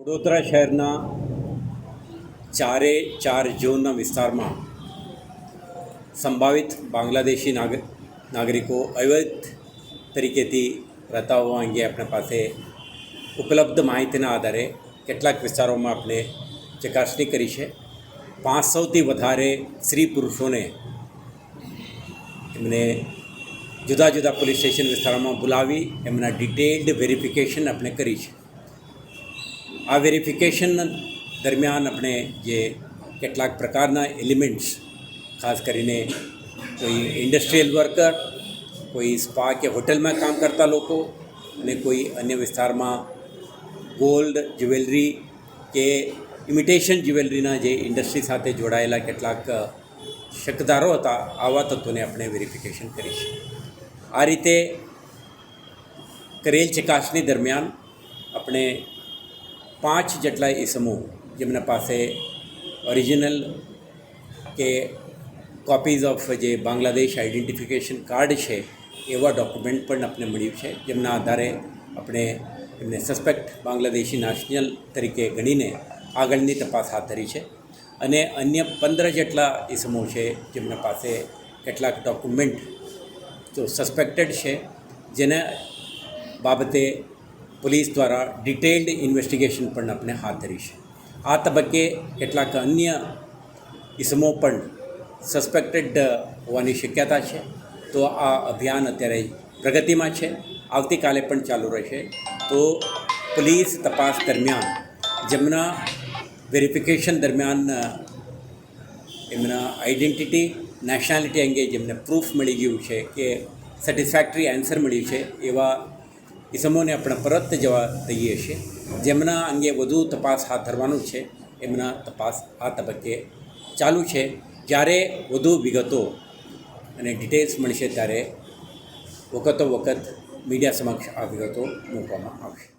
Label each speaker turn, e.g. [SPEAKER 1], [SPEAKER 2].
[SPEAKER 1] વડોદરા શહેરના ચારે ચાર ઝોનના વિસ્તારમાં સંભવિત બાંગ્લાદેશી નાગરિકો અવૈધ તરીકેથી રહેતા હોવા અંગે આપણી પાસે ઉપલબ્ધ માહિતીના આધારે કેટલાક વિસ્તારોમાં આપણે ચકાસણી કરી છે. 500થી વધારે સ્ત્રી પુરુષોને એમને જુદા જુદા પોલીસ સ્ટેશન વિસ્તારોમાં બોલાવી એમના ડિટેલ્ડ વેરિફિકેશન આપણે કરી છે. આ વેરિફિકેશન દરમિયાન આપણે જે કેટલાક પ્રકારના એલિમેન્ટ્સ, ખાસ કરીને કોઈ ઇન્ડસ્ટ્રીયલ વર્કર, કોઈ સ્પા કે હોટલમાં કામ કરતા લોકો અને કોઈ અન્ય વિસ્તારમાં ગોલ્ડ જ્વેલરી કે ઇમિટેશન જ્વેલરીના જે ઇન્ડસ્ટ્રી સાથે જોડાયેલા કેટલાક શકદારો હતા, આવા તત્વોને આપણે વેરિફિકેશન કરી છે. આ રીતે કરેલ ચકાસણી દરમિયાન આપણે 5 જેટલા ઇસમો જેમના પાસે ઓરિજિનલ કે કોપીઝ ઓફ જે બાંગ્લાદેશ આઈડેન્ટિફિકેશન કાર્ડ છે એવા ડોક્યુમેન્ટ પણ આપણે મળ્યું છે, જેમના આધારે આપણે એમને સસ્પેક્ટ બાંગ્લાદેશી નેશનલ તરીકે ગણીને આગળની તપાસ હાથ ધરી છે. અને અન્ય 15 જેટલા ઇસમો છે જેમના પાસે કેટલાક ડોક્યુમેન્ટ તો સસ્પેક્ટેડ છે, જેના બાબતે પોલીસ દ્વારા ડિટેલ્ડ ઇન્વેસ્ટિગેશન પણ આપણે હાથ ધરી છે. આ તબક્કે કેટલાક અન્ય ઇસમો પણ સસ્પેક્ટેડ હોવાની શક્યતા છે. તો આ અભિયાન અત્યારે પ્રગતિમાં છે, આવતીકાલે પણ ચાલુ રહેશે. તો પોલીસ તપાસ દરમિયાન જેમના વેરિફિકેશન દરમિયાન એમના આઈડેન્ટિટી, નેશનાલિટી અંગે જેમને પ્રૂફ મળી ગયું છે કે સેટિસ્ફેક્ટરી આન્સર મળ્યું છે, એવા ઇસમોને આપણે પરત જવા દઈએ છીએ. જેમના અંગે વધુ તપાસ હાથ ધરવાનું છે એમના તપાસ આ તબક્કે ચાલુ છે. જ્યારે વધુ વિગતો અને ડિટેલ્સ મળશે ત્યારે વખતો વખત મીડિયા સમક્ષ આ વિગતો મૂકવામાં આવશે.